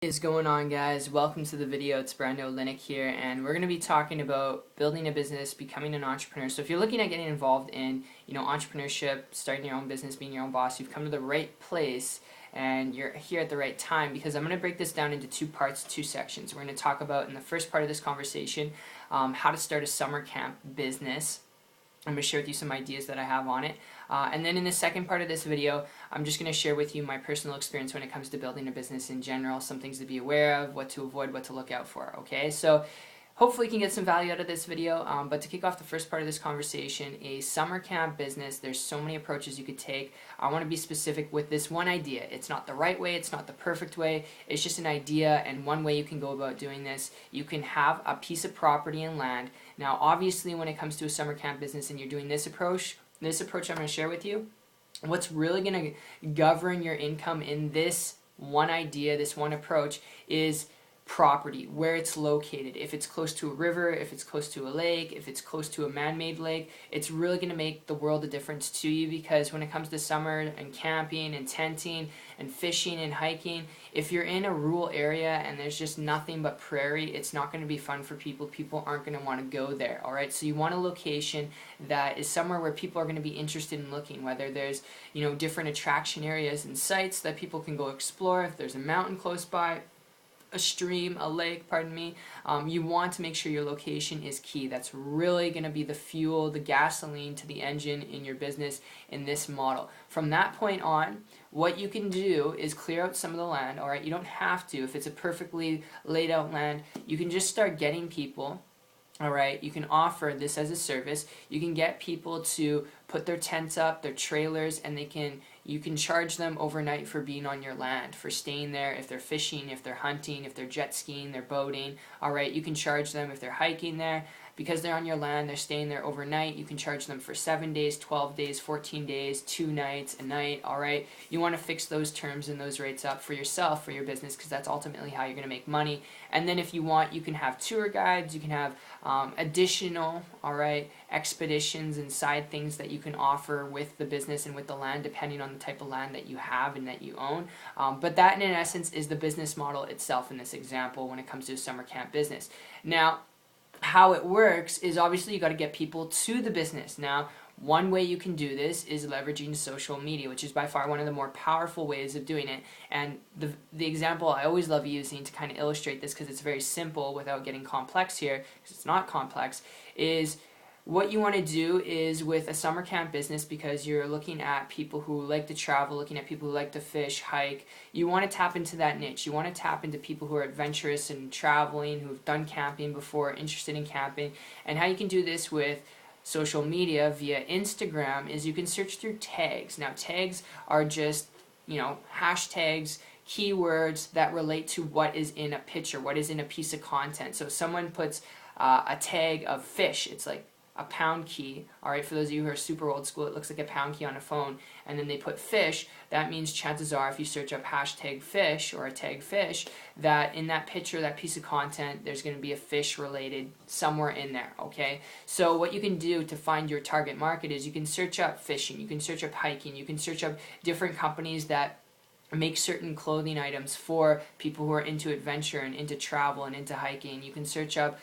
Is going on, guys? Welcome to the video. It's Brando Linick here, and we're going to be talking about building a business, becoming an entrepreneur. So if you're looking at getting involved in entrepreneurship, starting your own business, being your own boss, you've come to the right place and you're here at the right time, because I'm going to break this down into two parts, two sections. We're going to talk about, in the first part of this conversation, how to start a summer camp business. I'm going to share with you some ideas that I have on it. And then in the second part of this video, I'm just going to share with you my personal experience when it comes to building a business in general, some things to be aware of, what to avoid, what to look out for, okay? So hopefully you can get some value out of this video, but to kick off the first part of this conversation, a summer camp business, there's so many approaches you could take. I want to be specific with this one idea. It's not the right way, it's not the perfect way, it's just an idea, and one way you can go about doing this. You can have a piece of property and land. Now obviously when it comes to a summer camp business and you're doing this approach I'm going to share with you, what's really going to govern your income in this one idea, this one approach, is property, where it's located. If it's close to a river, if it's close to a lake, if it's close to a man-made lake, it's really going to make the world a difference to you, because when it comes to summer and camping and tenting and fishing and hiking, if you're in a rural area and there's just nothing but prairie, it's not going to be fun for people. People aren't going to want to go there, alright? So you want a location that is somewhere where people are going to be interested in looking, whether there's different attraction areas and sites that people can go explore, if there's a mountain close by, a stream, a lake, pardon me. You want to make sure your location is key. That's really going to be the fuel, the gasoline to the engine in your business in this model. From that point on, what you can do is clear out some of the land, alright? You don't have to. If it's a perfectly laid out land, you can just start getting people. Alright, you can offer this as a service. You can get people to put their tents up, their trailers, and you can charge them overnight for being on your land, for staying there. If they're fishing, if they're hunting, if they're jet skiing, they're boating, alright, you can charge them. If they're hiking there, because they're on your land, they're staying there overnight, you can charge them for 7 days, 12 days, 14 days, 2 nights, a night, alright? You want to fix those terms and those rates up for yourself, for your business, because that's ultimately how you're going to make money. And then if you want, you can have tour guides, you can have additional, alright, expeditions and side things that you can offer with the business and with the land, depending on the type of land that you have and that you own. But that, in essence, is the business model itself in this example when it comes to a summer camp business. Now, how it works is obviously you got to get people to the business. Now, one way you can do this is leveraging social media, which is by far one of the more powerful ways of doing it. And the example I always love using to kind of illustrate this, because it's very simple without getting complex here, because it's not complex, is what you want to do is with a summer camp business, because you're looking at people who like to travel, looking at people who like to fish, hike, you want to tap into that niche. You want to tap into people who are adventurous and traveling, who've done camping before, interested in camping. And how you can do this with social media via Instagram is you can search through tags. Now, tags are just, hashtags, keywords that relate to what is in a picture, what is in a piece of content. So if someone puts a tag of fish, it's like a pound key, alright, for those of you who are super old school, it looks like a pound key on a phone, and then they put fish, that means chances are if you search up hashtag fish or a tag fish, that in that picture, that piece of content, there's going to be a fish related somewhere in there, okay? So what you can do to find your target market is you can search up fishing, you can search up hiking, you can search up different companies that make certain clothing items for people who are into adventure and into travel and into hiking. You can search up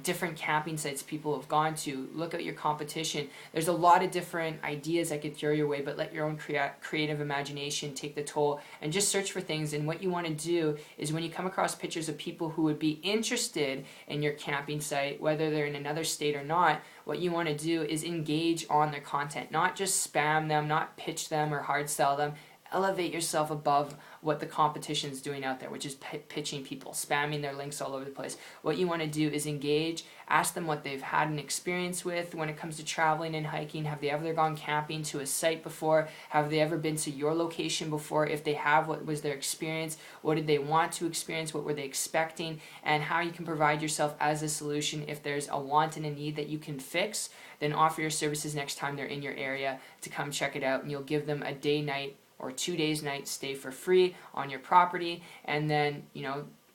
different camping sites people have gone to. Look at your competition. There's a lot of different ideas that could throw your way, but let your own creative imagination take the toll and just search for things. And what you want to do is when you come across pictures of people who would be interested in your camping site, whether they're in another state or not, what you want to do is engage on their content, not just spam them, not pitch them or hard sell them. Elevate yourself above what the competition's doing out there, which is pitching people, spamming their links all over the place. What you want to do is engage, ask them what they've had an experience with when it comes to traveling and hiking. Have they ever gone camping to a site before? Have they ever been to your location before? If they have, what was their experience? What did they want to experience? What were they expecting? And how you can provide yourself as a solution. If there's a want and a need that you can fix, then offer your services next time they're in your area to come check it out, and you'll give them a day, night, or 2 days night stay for free on your property, and then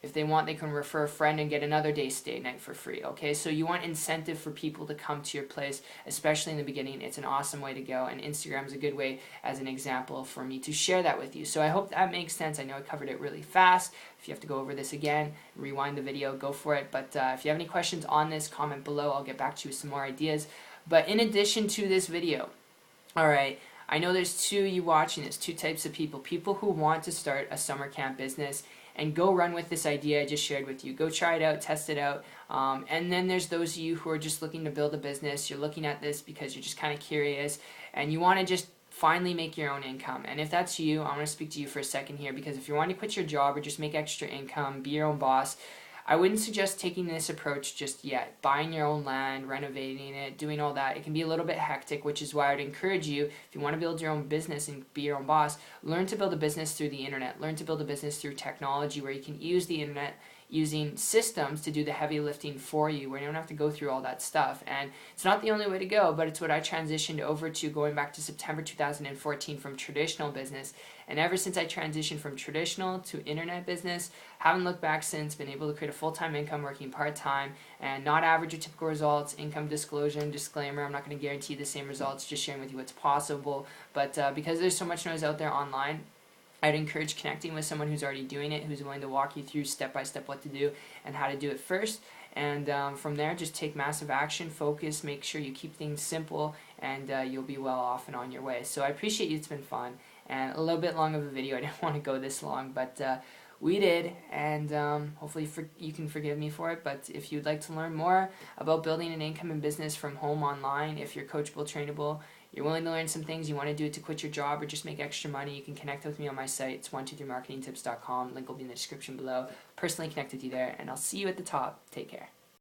If they want, they can refer a friend and get another day stay night for free, okay? So you want incentive for people to come to your place, especially in the beginning. It's an awesome way to go, and Instagram is a good way as an example for me to share that with you. So I hope that makes sense. I know I covered it really fast. If you have to go over this again, rewind the video, go for it. But if you have any questions on this, comment below. I'll get back to you with some more ideas. But in addition to this video, alright, I know there's you watching this, two types of people. People who want to start a summer camp business and go run with this idea I just shared with you. Go try it out, test it out. And then there's those of you who are just looking to build a business. You're looking at this because you're just kind of curious and you want to just finally make your own income. And if that's you, I'm going to speak to you for a second here, because if you want to quit your job or just make extra income, be your own boss, I wouldn't suggest taking this approach just yet. Buying your own land, renovating it, doing all that, it can be a little bit hectic, which is why I'd encourage you, if you want to build your own business and be your own boss, learn to build a business through the internet. Learn to build a business through technology where you can use the internet, using systems to do the heavy lifting for you, where you don't have to go through all that stuff. And it's not the only way to go, but it's what I transitioned over to going back to September 2014 from traditional business. And ever since I transitioned from traditional to internet business, haven't looked back since. Been able to create a full-time income working part-time and not average or typical results. Income disclosure and disclaimer, I'm not going to guarantee the same results, just sharing with you what's possible. But because there's so much noise out there online, I'd encourage connecting with someone who's already doing it, who's willing to walk you through step-by-step what to do and how to do it first. And from there, just take massive action, focus, make sure you keep things simple, and you'll be well off and on your way. So I appreciate you. It's been fun. And a little bit long of a video. I didn't want to go this long, but we did. And hopefully you can forgive me for it. But if you'd like to learn more about building an income and business from home online, if you're coachable, trainable, you're willing to learn some things, you want to do it to quit your job or just make extra money, you can connect with me on my site. It's 123marketingtips.com. Link will be in the description below. Personally connect with you there, and I'll see you at the top. Take care.